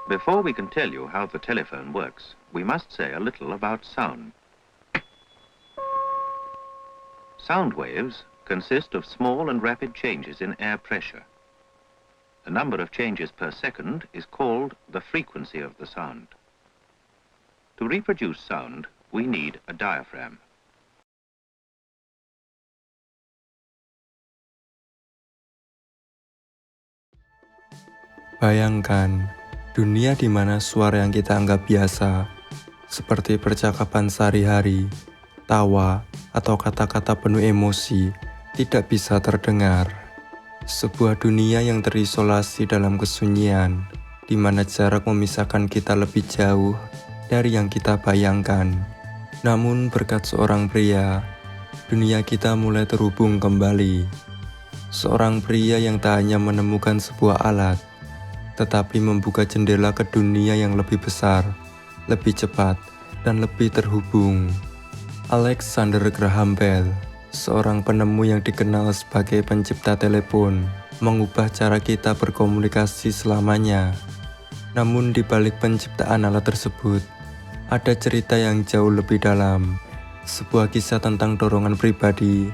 Before we can tell you how the telephone works, we must say a little about sound. Sound waves consist of small and rapid changes in air pressure. The number of changes per second is called the frequency of the sound. To reproduce sound, we need a diaphragm. Bayangkan, dunia di mana suara yang kita anggap biasa, seperti percakapan sehari-hari, tawa, atau kata-kata penuh emosi, tidak bisa terdengar. Sebuah dunia yang terisolasi dalam kesunyian, di mana jarak memisahkan kita lebih jauh dari yang kita bayangkan. Namun berkat seorang pria, dunia kita mulai terhubung kembali. Seorang pria yang tak hanya menemukan sebuah alat, tetapi membuka jendela ke dunia yang lebih besar, lebih cepat, dan lebih terhubung. Alexander Graham Bell, seorang penemu yang dikenal sebagai pencipta telepon, mengubah cara kita berkomunikasi selamanya. Namun di balik penciptaan alat tersebut, ada cerita yang jauh lebih dalam, sebuah kisah tentang dorongan pribadi,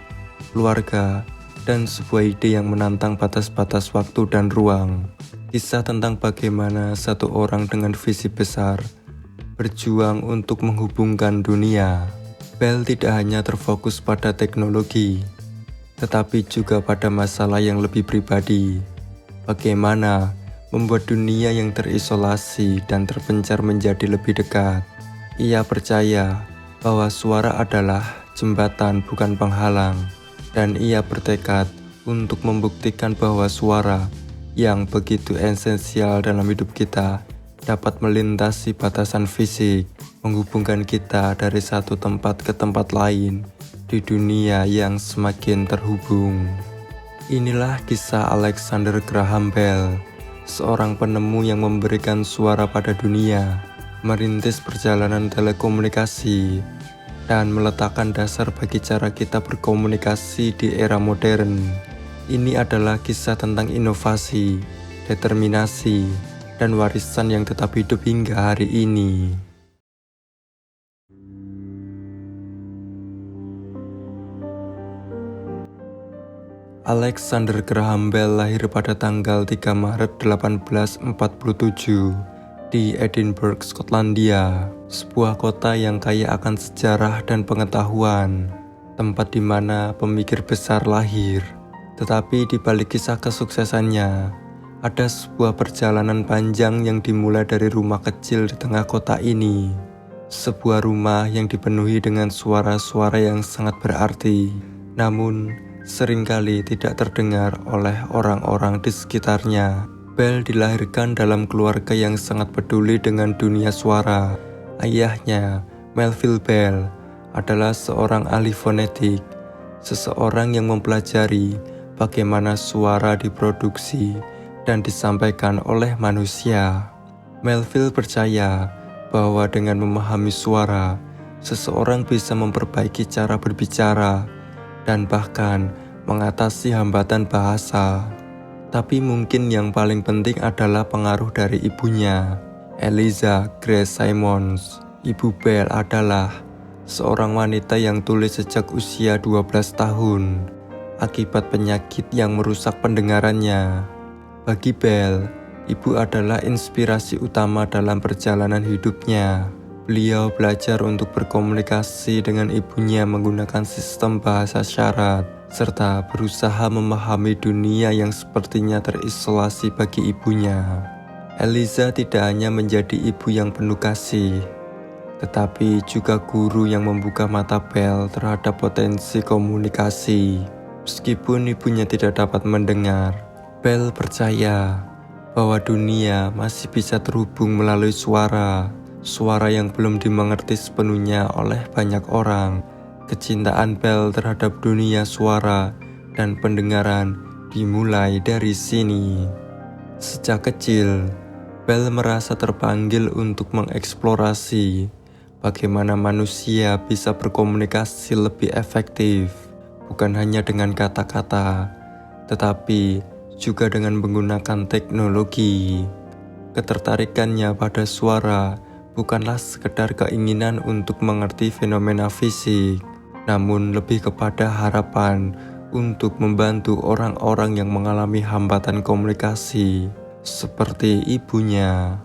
keluarga, dan sebuah ide yang menantang batas-batas waktu dan ruang. Kisah tentang bagaimana satu orang dengan visi besar berjuang untuk menghubungkan dunia. Bell tidak hanya terfokus pada teknologi, tetapi juga pada masalah yang lebih pribadi. Bagaimana membuat dunia yang terisolasi dan terpencar menjadi lebih dekat. Ia percaya bahwa suara adalah jembatan bukan penghalang, dan ia bertekad untuk membuktikan bahwa suara yang begitu esensial dalam hidup kita dapat melintasi batasan fisik, menghubungkan kita dari satu tempat ke tempat lain di dunia yang semakin terhubung. Inilah kisah Alexander Graham Bell, seorang penemu yang memberikan suara pada dunia, merintis perjalanan telekomunikasi, dan meletakkan dasar bagi cara kita berkomunikasi di era modern. Ini adalah kisah tentang inovasi, determinasi, dan warisan yang tetap hidup hingga hari ini. Alexander Graham Bell lahir pada tanggal 3 Maret 1847 di Edinburgh, Skotlandia, sebuah kota yang kaya akan sejarah dan pengetahuan, tempat di mana pemikir besar lahir. Tetapi di balik kisah kesuksesannya, ada sebuah perjalanan panjang yang dimulai dari rumah kecil di tengah kota ini. Sebuah rumah yang dipenuhi dengan suara-suara yang sangat berarti, namun seringkali tidak terdengar oleh orang-orang di sekitarnya. Bell dilahirkan dalam keluarga yang sangat peduli dengan dunia suara. Ayahnya, Melville Bell, adalah seorang ahli fonetik, seseorang yang mempelajari bagaimana suara diproduksi dan disampaikan oleh manusia. Melville percaya bahwa dengan memahami suara, seseorang bisa memperbaiki cara berbicara dan bahkan mengatasi hambatan bahasa. Tapi mungkin yang paling penting adalah pengaruh dari ibunya, Eliza Grace Simons. Ibu Bell adalah seorang wanita yang tuli sejak usia 12 tahun. Akibat penyakit yang merusak pendengarannya. Bagi Bell, ibu adalah inspirasi utama dalam perjalanan hidupnya. Beliau belajar untuk berkomunikasi dengan ibunya menggunakan sistem bahasa syarat, serta berusaha memahami dunia yang sepertinya terisolasi bagi ibunya. Eliza tidak hanya menjadi ibu yang penuh kasih, tetapi juga guru yang membuka mata Bell terhadap potensi komunikasi. Meskipun ibunya tidak dapat mendengar, Bell percaya bahwa dunia masih bisa terhubung melalui suara yang belum dimengerti sepenuhnya oleh banyak orang. Kecintaan Bell terhadap dunia suara dan pendengaran dimulai dari sini. Sejak kecil, Bell merasa terpanggil untuk mengeksplorasi bagaimana manusia bisa berkomunikasi lebih efektif. Bukan hanya dengan kata-kata, tetapi juga dengan menggunakan teknologi. Ketertarikannya pada suara bukanlah sekedar keinginan untuk mengerti fenomena fisik, namun lebih kepada harapan untuk membantu orang-orang yang mengalami hambatan komunikasi, seperti ibunya.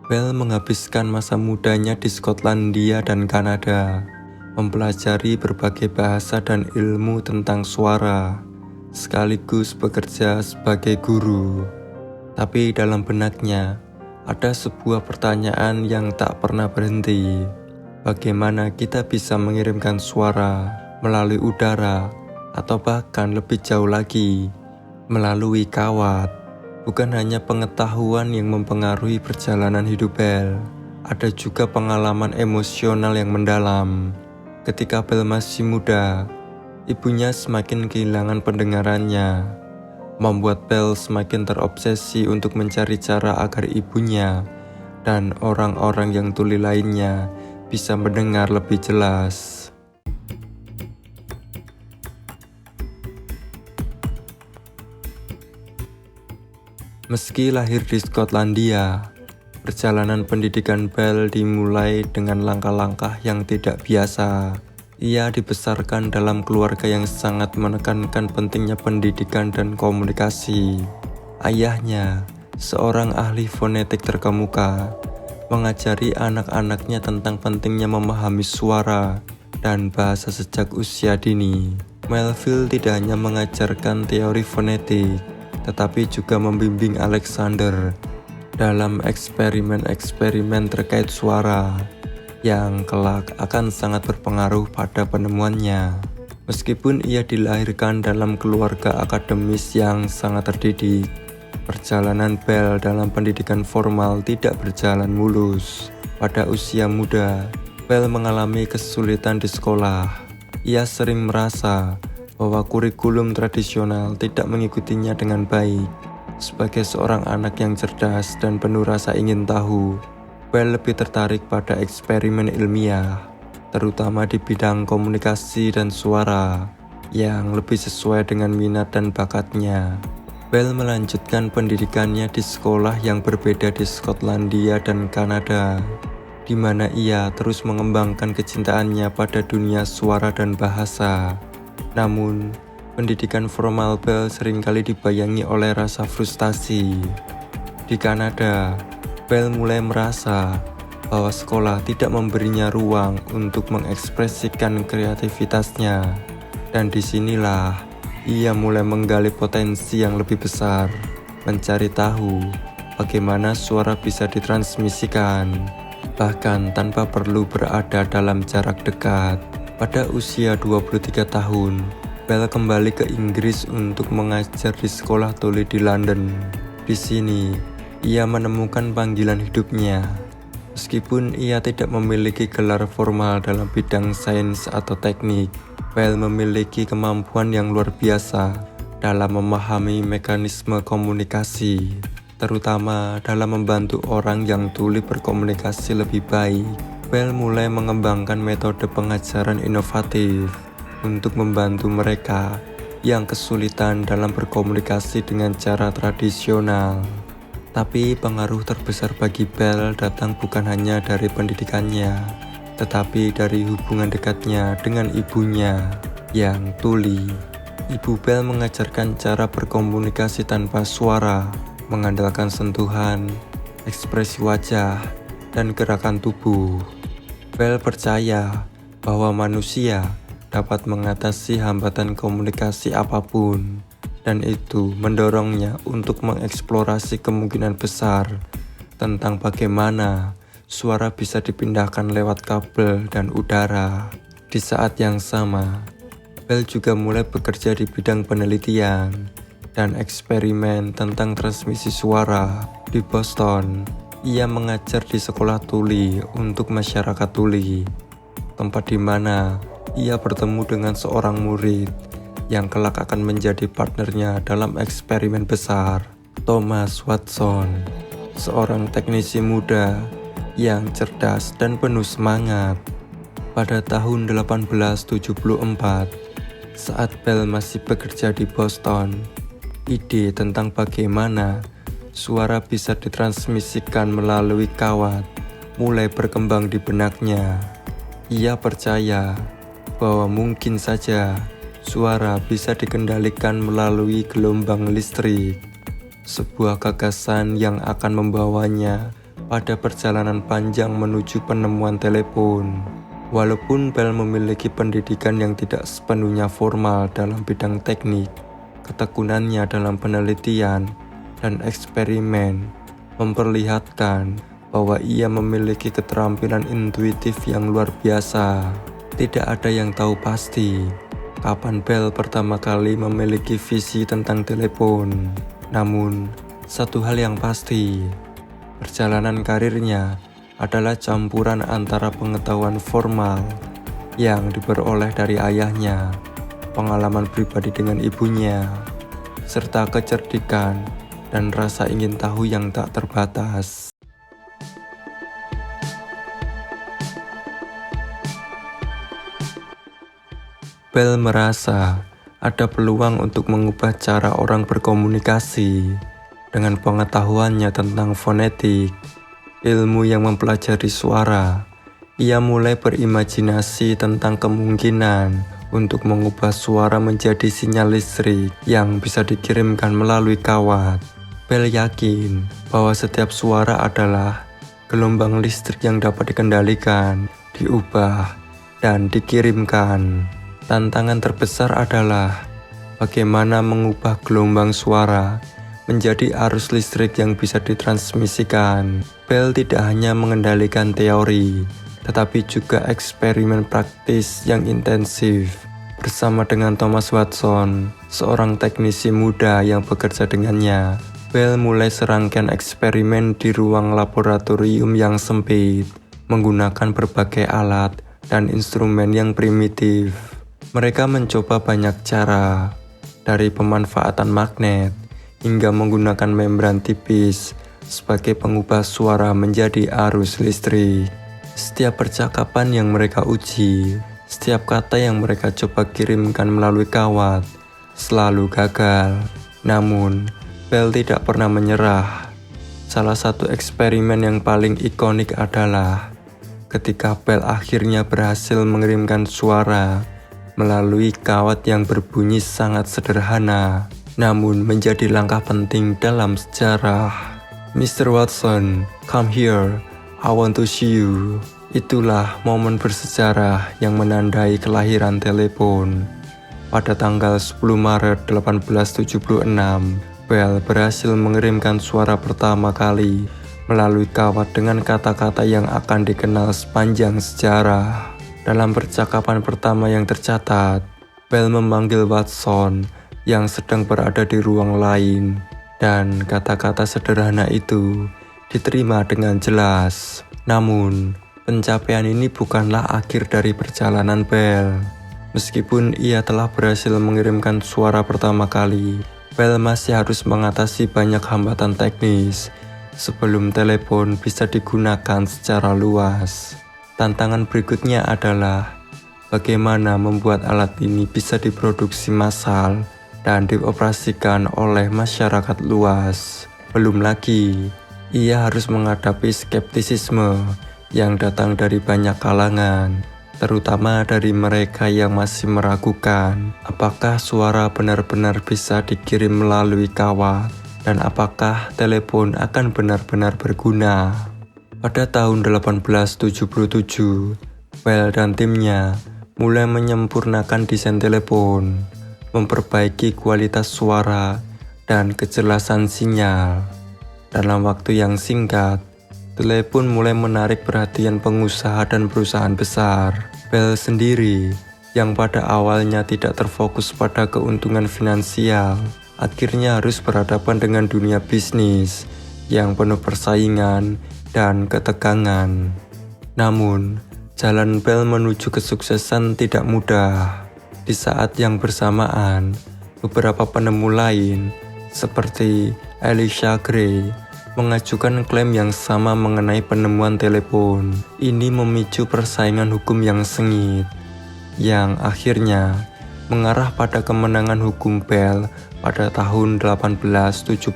Bell menghabiskan masa mudanya di Skotlandia dan Kanada, mempelajari berbagai bahasa dan ilmu tentang suara, sekaligus bekerja sebagai guru. Tapi dalam benaknya, ada sebuah pertanyaan yang tak pernah berhenti. Bagaimana kita bisa mengirimkan suara melalui udara, atau bahkan lebih jauh lagi, melalui kawat? Bukan hanya pengetahuan yang mempengaruhi perjalanan hidup Bell, ada juga pengalaman emosional yang mendalam. Ketika Bell masih muda, ibunya semakin kehilangan pendengarannya, membuat Bell semakin terobsesi untuk mencari cara agar ibunya dan orang-orang yang tuli lainnya bisa mendengar lebih jelas. Meski lahir di Skotlandia, perjalanan pendidikan Bell dimulai dengan langkah-langkah yang tidak biasa. Ia dibesarkan dalam keluarga yang sangat menekankan pentingnya pendidikan dan komunikasi. Ayahnya, seorang ahli fonetik terkemuka, mengajari anak-anaknya tentang pentingnya memahami suara dan bahasa sejak usia dini. Melville tidak hanya mengajarkan teori fonetik, tetapi juga membimbing Alexander dalam eksperimen-eksperimen terkait suara yang kelak akan sangat berpengaruh pada penemuannya. Meskipun ia dilahirkan dalam keluarga akademis yang sangat terdidik, perjalanan Bell dalam pendidikan formal tidak berjalan mulus. Pada usia muda, Bell mengalami kesulitan di sekolah. Ia sering merasa bahwa kurikulum tradisional tidak mengikutinya dengan baik. Sebagai seorang anak yang cerdas dan penuh rasa ingin tahu, Bell lebih tertarik pada eksperimen ilmiah, terutama di bidang komunikasi dan suara, yang lebih sesuai dengan minat dan bakatnya. Bell melanjutkan pendidikannya di sekolah yang berbeda di Skotlandia dan Kanada, di mana ia terus mengembangkan kecintaannya pada dunia suara dan bahasa. Namun, pendidikan formal Bell seringkali dibayangi oleh rasa frustasi. Di Kanada, Bell mulai merasa bahwa sekolah tidak memberinya ruang untuk mengekspresikan kreativitasnya. Dan disinilah ia mulai menggali potensi yang lebih besar, mencari tahu bagaimana suara bisa ditransmisikan, bahkan tanpa perlu berada dalam jarak dekat. Pada usia 23 tahun, Bell kembali ke Inggris untuk mengajar di sekolah tuli di London. Di sini, ia menemukan panggilan hidupnya. Meskipun ia tidak memiliki gelar formal dalam bidang sains atau teknik, Bell memiliki kemampuan yang luar biasa dalam memahami mekanisme komunikasi, terutama dalam membantu orang yang tuli berkomunikasi lebih baik. Bell mulai mengembangkan metode pengajaran inovatif untuk membantu mereka yang kesulitan dalam berkomunikasi dengan cara tradisional. Tapi pengaruh terbesar bagi Bell datang bukan hanya dari pendidikannya, tetapi dari hubungan dekatnya dengan ibunya yang tuli. Ibu Bell mengajarkan cara berkomunikasi tanpa suara, mengandalkan sentuhan, ekspresi wajah, dan gerakan tubuh. Bell percaya bahwa manusia dapat mengatasi hambatan komunikasi apapun, dan itu mendorongnya untuk mengeksplorasi kemungkinan besar tentang bagaimana suara bisa dipindahkan lewat kabel dan udara. Di saat yang sama, Bell juga mulai bekerja di bidang penelitian dan eksperimen tentang transmisi suara di Boston. Ia mengajar di sekolah tuli untuk masyarakat tuli, tempat di mana ia bertemu dengan seorang murid yang kelak akan menjadi partnernya dalam eksperimen besar, Thomas Watson, seorang teknisi muda yang cerdas dan penuh semangat. Pada tahun 1874, saat Bell masih bekerja di Boston, ide tentang bagaimana Suara bisa ditransmisikan melalui kawat, mulai berkembang di benaknya. Ia percaya bahwa mungkin saja suara bisa dikendalikan melalui gelombang listrik, sebuah gagasan yang akan membawanya pada perjalanan panjang menuju penemuan telepon. Walaupun Bell memiliki pendidikan yang tidak sepenuhnya formal dalam bidang teknik, ketekunannya dalam penelitian dan eksperimen memperlihatkan bahwa ia memiliki keterampilan intuitif yang luar biasa. Tidak ada yang tahu pasti kapan Bell pertama kali memiliki visi tentang telepon. Namun, satu hal yang pasti, perjalanan karirnya adalah campuran antara pengetahuan formal yang diperoleh dari ayahnya, pengalaman pribadi dengan ibunya, serta kecerdikan dan rasa ingin tahu yang tak terbatas. Bell merasa ada peluang untuk mengubah cara orang berkomunikasi dengan pengetahuannya tentang fonetik, ilmu yang mempelajari suara. Ia mulai berimajinasi tentang kemungkinan untuk mengubah suara menjadi sinyal listrik yang bisa dikirimkan melalui kawat. Bell yakin bahwa setiap suara adalah gelombang listrik yang dapat dikendalikan, diubah, dan dikirimkan. Tantangan terbesar adalah bagaimana mengubah gelombang suara menjadi arus listrik yang bisa ditransmisikan. Bell tidak hanya mengendalikan teori, tetapi juga eksperimen praktis yang intensif. Bersama dengan Thomas Watson, seorang teknisi muda yang bekerja dengannya, Bell mulai serangkaian eksperimen di ruang laboratorium yang sempit, menggunakan berbagai alat dan instrumen yang primitif. Mereka mencoba banyak cara, dari pemanfaatan magnet hingga menggunakan membran tipis sebagai pengubah suara menjadi arus listrik. Setiap percakapan yang mereka uji, setiap kata yang mereka coba kirimkan melalui kawat, selalu gagal. Namun, Bell tidak pernah menyerah. Salah satu eksperimen yang paling ikonik adalah ketika Bell akhirnya berhasil mengirimkan suara melalui kawat yang berbunyi sangat sederhana, namun menjadi langkah penting dalam sejarah. Mr. Watson, come here, I want to see you. Itulah momen bersejarah yang menandai kelahiran telepon. Pada tanggal 10 Maret 1876, Bell berhasil mengirimkan suara pertama kali melalui kawat dengan kata-kata yang akan dikenal sepanjang sejarah. Dalam percakapan pertama yang tercatat, Bell memanggil Watson yang sedang berada di ruang lain, dan kata-kata sederhana itu diterima dengan jelas. Namun, pencapaian ini bukanlah akhir dari perjalanan Bell. Meskipun ia telah berhasil mengirimkan suara pertama kali, Bell masih harus mengatasi banyak hambatan teknis sebelum telepon bisa digunakan secara luas. Tantangan berikutnya adalah bagaimana membuat alat ini bisa diproduksi massal dan dioperasikan oleh masyarakat luas. Belum lagi, ia harus menghadapi skeptisisme yang datang dari banyak kalangan, terutama dari mereka yang masih meragukan apakah suara benar-benar bisa dikirim melalui kawat dan apakah telepon akan benar-benar berguna. Pada tahun 1877, Bell dan timnya mulai menyempurnakan desain telepon, memperbaiki kualitas suara dan kejelasan sinyal. Dalam waktu yang singkat, telepon mulai menarik perhatian pengusaha dan perusahaan besar. Bell sendiri, yang pada awalnya tidak terfokus pada keuntungan finansial, akhirnya harus berhadapan dengan dunia bisnis yang penuh persaingan dan ketegangan. Namun, jalan Bell menuju kesuksesan tidak mudah. Di saat yang bersamaan, beberapa penemu lain, seperti Elisha Gray, mengajukan klaim yang sama mengenai penemuan telepon. Ini memicu persaingan hukum yang sengit, yang akhirnya mengarah pada kemenangan hukum Bell pada tahun 1879.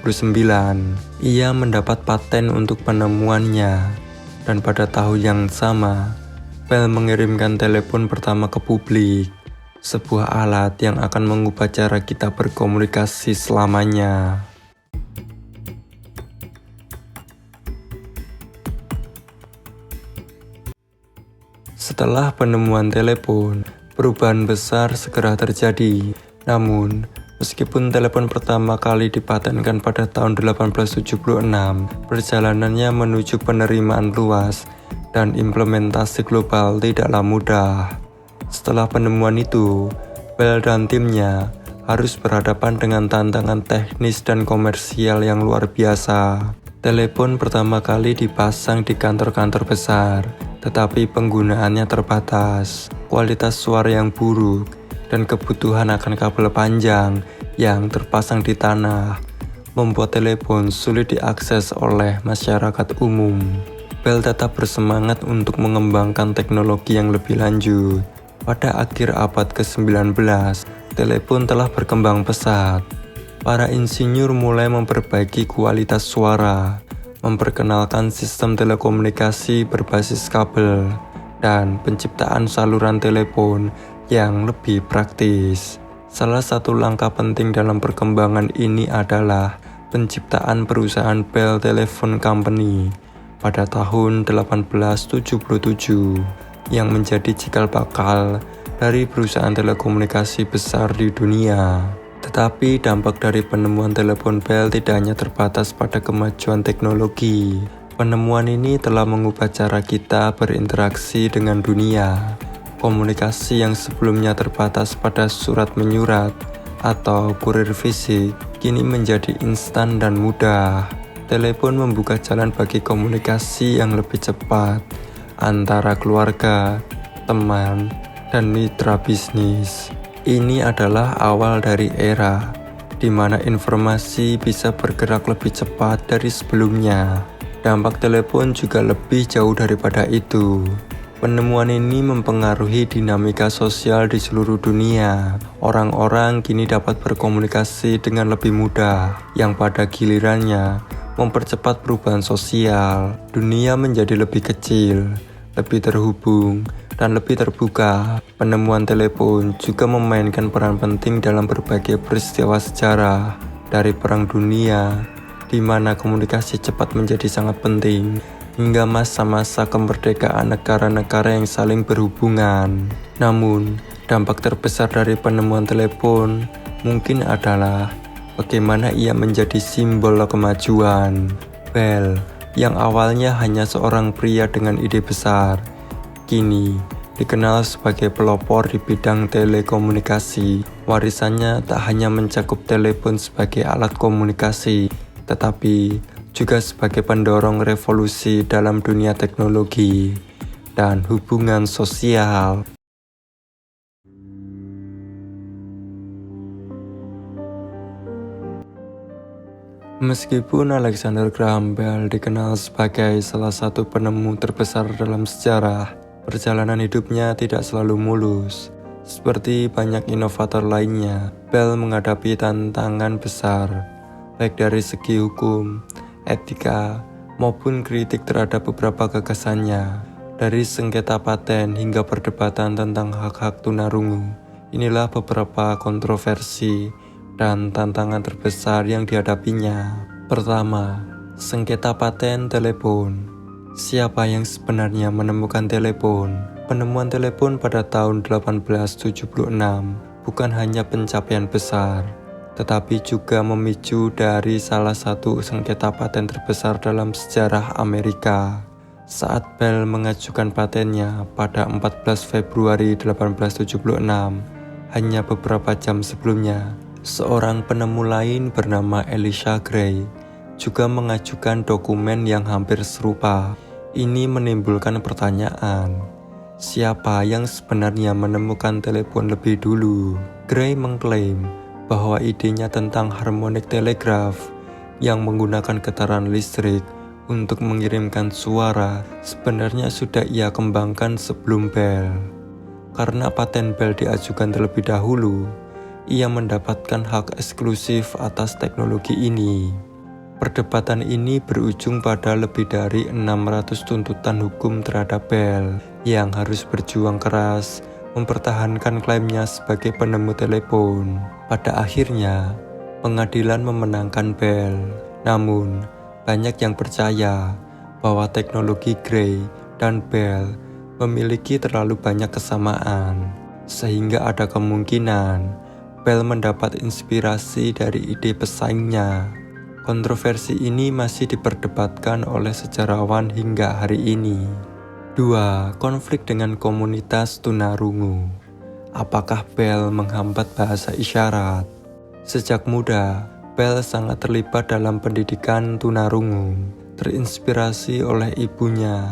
Ia mendapat paten untuk penemuannya, dan pada tahun yang sama, Bell mengirimkan telepon pertama ke publik, sebuah alat yang akan mengubah cara kita berkomunikasi selamanya. Setelah penemuan telepon, perubahan besar segera terjadi. Namun, meskipun telepon pertama kali dipatenkan pada tahun 1876, perjalanannya menuju penerimaan luas dan implementasi global tidaklah mudah. Setelah penemuan itu, Bell dan timnya harus berhadapan dengan tantangan teknis dan komersial yang luar biasa. Telepon pertama kali dipasang di kantor-kantor besar, tetapi penggunaannya terbatas, kualitas suara yang buruk, dan kebutuhan akan kabel panjang yang terpasang di tanah membuat telepon sulit diakses oleh masyarakat umum. Bell tetap bersemangat untuk mengembangkan teknologi yang lebih lanjut. Pada akhir abad ke-19, telepon telah berkembang pesat. Para insinyur mulai memperbaiki kualitas suara, memperkenalkan sistem telekomunikasi berbasis kabel, dan penciptaan saluran telepon yang lebih praktis. Salah satu langkah penting dalam perkembangan ini adalah penciptaan perusahaan Bell Telephone Company pada tahun 1877 yang menjadi cikal bakal dari perusahaan telekomunikasi besar di dunia. Tetapi dampak dari penemuan telepon Bell tidak hanya terbatas pada kemajuan teknologi. Penemuan ini telah mengubah cara kita berinteraksi dengan dunia. Komunikasi yang sebelumnya terbatas pada surat menyurat atau kurir fisik kini menjadi instan dan mudah. Telepon membuka jalan bagi komunikasi yang lebih cepat antara keluarga, teman, dan mitra bisnis. Ini adalah awal dari era di mana informasi bisa bergerak lebih cepat dari sebelumnya. Dampak telepon juga lebih jauh daripada itu. Penemuan ini mempengaruhi dinamika sosial di seluruh dunia. Orang-orang kini dapat berkomunikasi dengan lebih mudah, yang pada gilirannya mempercepat perubahan sosial. Dunia menjadi lebih kecil, lebih terhubung, dan lebih terbuka. Penemuan telepon juga memainkan peran penting dalam berbagai peristiwa sejarah, dari Perang Dunia, di mana komunikasi cepat menjadi sangat penting, hingga masa-masa kemerdekaan negara-negara yang saling berhubungan. Namun, dampak terbesar dari penemuan telepon mungkin adalah bagaimana ia menjadi simbol kemajuan. Bell, yang awalnya hanya seorang pria dengan ide besar, kini dikenal sebagai pelopor di bidang telekomunikasi. Warisannya tak hanya mencakup telepon sebagai alat komunikasi, tetapi juga sebagai pendorong revolusi dalam dunia teknologi dan hubungan sosial. Meskipun Alexander Graham Bell dikenal sebagai salah satu penemu terbesar dalam sejarah, perjalanan hidupnya tidak selalu mulus. Seperti banyak inovator lainnya, Bell menghadapi tantangan besar, baik dari segi hukum, etika, maupun kritik terhadap beberapa gagasannya. Dari sengketa paten hingga perdebatan tentang hak-hak tunarungu, inilah beberapa kontroversi dan tantangan terbesar yang dihadapinya. Pertama, sengketa paten telepon. Siapa yang sebenarnya menemukan telepon? Penemuan telepon pada tahun 1876 bukan hanya pencapaian besar, tetapi juga memicu dari salah satu sengketa paten terbesar dalam sejarah Amerika. Saat Bell mengajukan patennya pada 14 Februari 1876, hanya beberapa jam sebelumnya, seorang penemu lain bernama Elisha Gray juga mengajukan dokumen yang hampir serupa. Ini menimbulkan pertanyaan, siapa yang sebenarnya menemukan telepon lebih dulu? Gray mengklaim bahwa idenya tentang harmonic telegraph yang menggunakan getaran listrik untuk mengirimkan suara sebenarnya sudah ia kembangkan sebelum Bell. Karena paten Bell diajukan terlebih dahulu, ia mendapatkan hak eksklusif atas teknologi ini. Perdebatan ini berujung pada lebih dari 600 tuntutan hukum terhadap Bell yang harus berjuang keras mempertahankan klaimnya sebagai penemu telepon. Pada akhirnya, pengadilan memenangkan Bell. Namun, banyak yang percaya bahwa teknologi Gray dan Bell memiliki terlalu banyak kesamaan, sehingga ada kemungkinan Bell mendapat inspirasi dari ide pesaingnya. Kontroversi ini masih diperdebatkan oleh sejarawan hingga hari ini. 2. Konflik dengan komunitas tunarungu. Apakah Bell menghambat bahasa isyarat? Sejak muda, Bell sangat terlibat dalam pendidikan tunarungu, terinspirasi oleh ibunya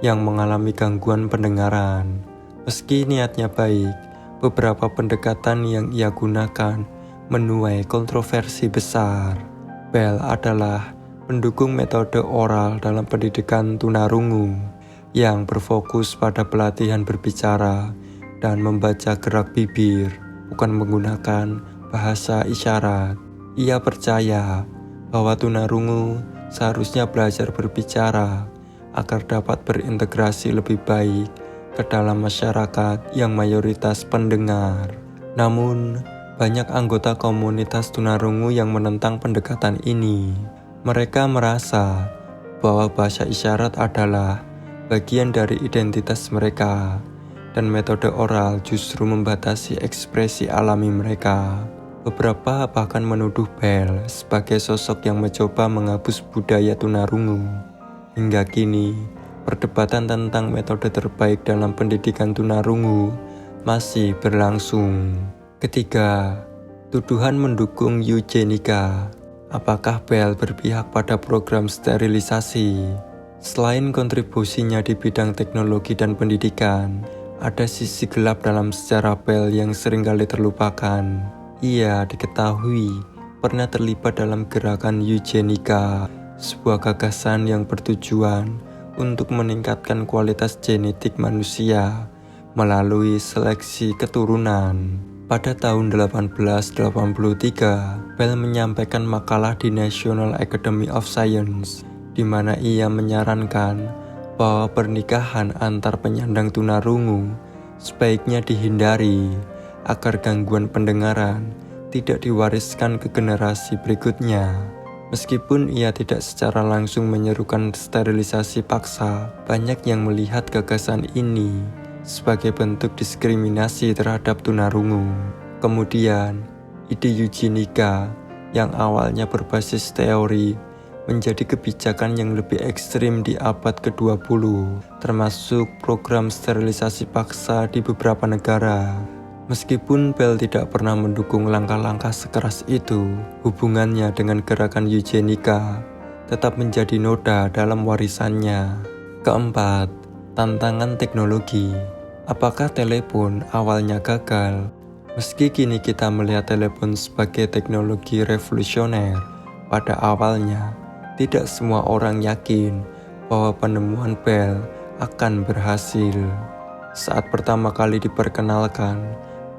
yang mengalami gangguan pendengaran. Meski niatnya baik, beberapa pendekatan yang ia gunakan menuai kontroversi besar. Bell adalah pendukung metode oral dalam pendidikan tunarungu yang berfokus pada pelatihan berbicara dan membaca gerak bibir, bukan menggunakan bahasa isyarat. Ia percaya bahwa tunarungu seharusnya belajar berbicara agar dapat berintegrasi lebih baik ke dalam masyarakat yang mayoritas pendengar. Namun, banyak anggota komunitas tunarungu yang menentang pendekatan ini. Mereka merasa bahwa bahasa isyarat adalah bagian dari identitas mereka, dan metode oral justru membatasi ekspresi alami mereka. Beberapa bahkan menuduh Bell sebagai sosok yang mencoba menghapus budaya tunarungu. Hingga kini, perdebatan tentang metode terbaik dalam pendidikan tunarungu masih berlangsung. Ketiga, tuduhan mendukung eugenika. Apakah Bell berpihak pada program sterilisasi? Selain kontribusinya di bidang teknologi dan pendidikan, ada sisi gelap dalam sejarah Bell yang seringkali terlupakan. Ia diketahui pernah terlibat dalam gerakan eugenika, sebuah gagasan yang bertujuan untuk meningkatkan kualitas genetik manusia melalui seleksi keturunan. Pada tahun 1883, Bell menyampaikan makalah di National Academy of Science, di mana ia menyarankan bahwa pernikahan antar penyandang tunarungu sebaiknya dihindari agar gangguan pendengaran tidak diwariskan ke generasi berikutnya. Meskipun ia tidak secara langsung menyerukan sterilisasi paksa, banyak yang melihat gagasan ini sebagai bentuk diskriminasi terhadap tunarungu. Kemudian, ide eugenika yang awalnya berbasis teori menjadi kebijakan yang lebih ekstrim di abad ke-20, termasuk program sterilisasi paksa di beberapa negara. Meskipun Bell tidak pernah mendukung langkah-langkah sekeras itu, hubungannya dengan gerakan eugenika tetap menjadi noda dalam warisannya. Keempat, tantangan teknologi. Apakah telepon awalnya gagal? Meski kini kita melihat telepon sebagai teknologi revolusioner, pada awalnya tidak semua orang yakin bahwa penemuan Bell akan berhasil. Saat pertama kali diperkenalkan,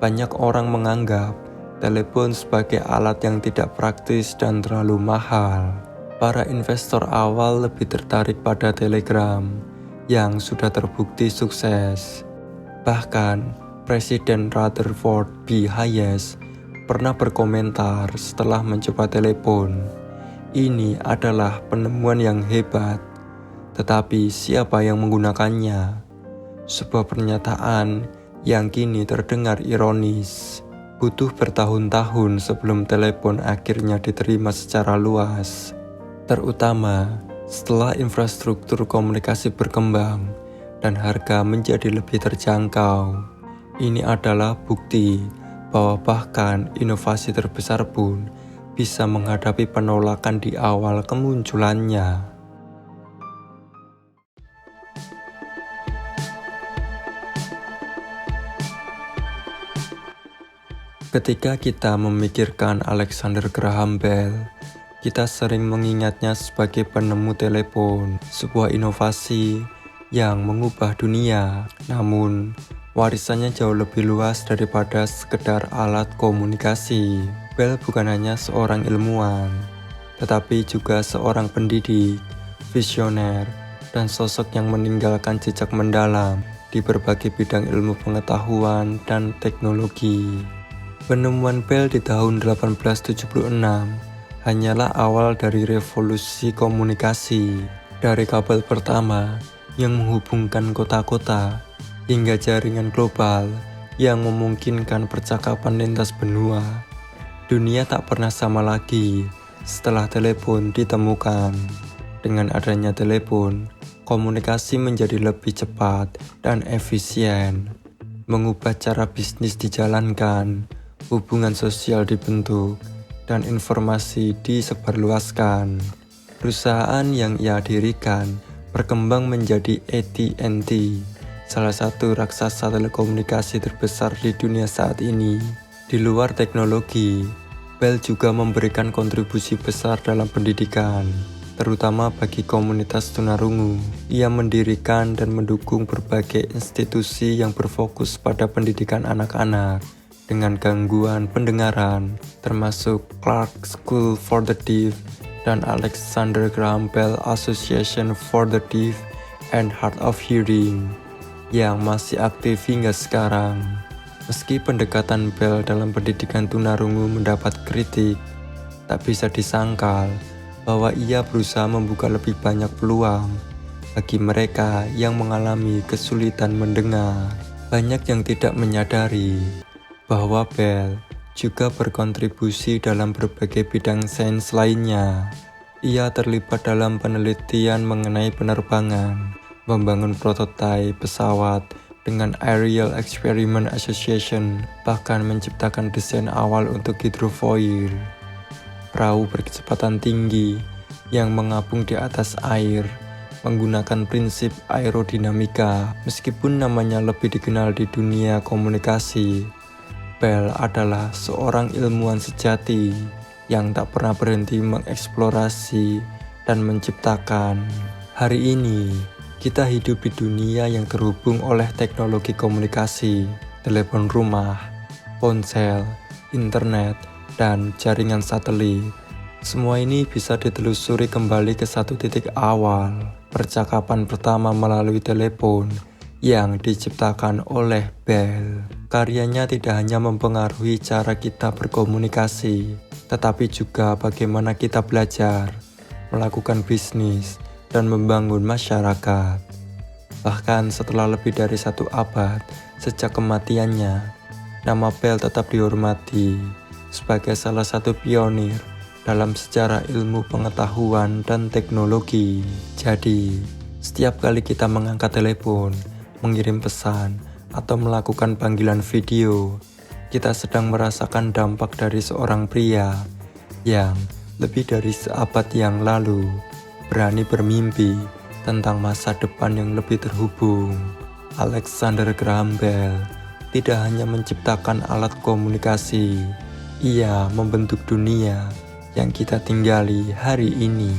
banyak orang menganggap telepon sebagai alat yang tidak praktis dan terlalu mahal. Para investor awal lebih tertarik pada telegram yang sudah terbukti sukses. Bahkan, Presiden Rutherford B. Hayes pernah berkomentar setelah mencoba telepon, "Ini adalah penemuan yang hebat, tetapi siapa yang menggunakannya?" Sebuah pernyataan yang kini terdengar ironis. Butuh bertahun-tahun sebelum telepon akhirnya diterima secara luas, terutama setelah infrastruktur komunikasi berkembang dan harga menjadi lebih terjangkau. Ini adalah bukti bahwa bahkan inovasi terbesar pun bisa menghadapi penolakan di awal kemunculannya. Ketika kita memikirkan Alexander Graham Bell, kita sering mengingatnya sebagai penemu telepon, sebuah inovasi yang mengubah dunia. Namun, Warisannya jauh lebih luas daripada sekedar alat komunikasi. Bell bukan hanya seorang ilmuwan, tetapi juga seorang pendidik, visioner, dan sosok yang meninggalkan jejak mendalam di berbagai bidang ilmu pengetahuan dan teknologi. Penemuan Bell di tahun 1876 hanyalah awal dari revolusi komunikasi, dari kabel pertama yang menghubungkan kota-kota hingga jaringan global yang memungkinkan percakapan lintas benua. Dunia tak pernah sama lagi setelah telepon ditemukan. Dengan adanya telepon, komunikasi menjadi lebih cepat dan efisien, mengubah cara bisnis dijalankan, hubungan sosial dibentuk, dan informasi disebarluaskan. Perusahaan yang ia dirikan berkembang menjadi AT&T, salah satu raksasa telekomunikasi terbesar di dunia saat ini. Di luar teknologi, Bell juga memberikan kontribusi besar dalam pendidikan, terutama bagi komunitas tunarungu. Ia mendirikan dan mendukung berbagai institusi yang berfokus pada pendidikan anak-anak dengan gangguan pendengaran, termasuk Clark School for the Deaf dan Alexander Graham Bell Association for the Deaf and Hard of Hearing yang masih aktif hingga sekarang. Meski pendekatan Bell dalam pendidikan tunarungu mendapat kritik, tak bisa disangkal bahwa ia berusaha membuka lebih banyak peluang bagi mereka yang mengalami kesulitan mendengar. Banyak yang tidak menyadari bahwa Bell juga berkontribusi dalam berbagai bidang sains lainnya. Ia terlibat dalam penelitian mengenai penerbangan, membangun prototipe pesawat dengan Aerial Experiment Association, bahkan menciptakan desain awal untuk hidrofoil, perahu berkecepatan tinggi yang mengapung di atas air menggunakan prinsip aerodinamika. Meskipun namanya lebih dikenal di dunia komunikasi, Bell adalah seorang ilmuwan sejati yang tak pernah berhenti mengeksplorasi dan menciptakan. Hari ini, kita hidup di dunia yang terhubung oleh teknologi komunikasi, telepon rumah, ponsel, internet, dan jaringan satelit. Semua ini bisa ditelusuri kembali ke satu titik awal, percakapan pertama melalui telepon yang diciptakan oleh Bell. Karyanya tidak hanya mempengaruhi cara kita berkomunikasi, tetapi juga bagaimana kita belajar, melakukan bisnis, dan membangun masyarakat. Bahkan setelah lebih dari 1 abad sejak kematiannya, nama Bell tetap dihormati sebagai salah satu pionir dalam sejarah ilmu pengetahuan dan teknologi. Jadi, setiap kali kita mengangkat telepon, mengirim pesan, atau melakukan panggilan video, kita sedang merasakan dampak dari seorang pria yang lebih dari seabad yang lalu berani bermimpi tentang masa depan yang lebih terhubung. Alexander Graham Bell tidak hanya menciptakan alat komunikasi, ia membentuk dunia yang kita tinggali hari ini.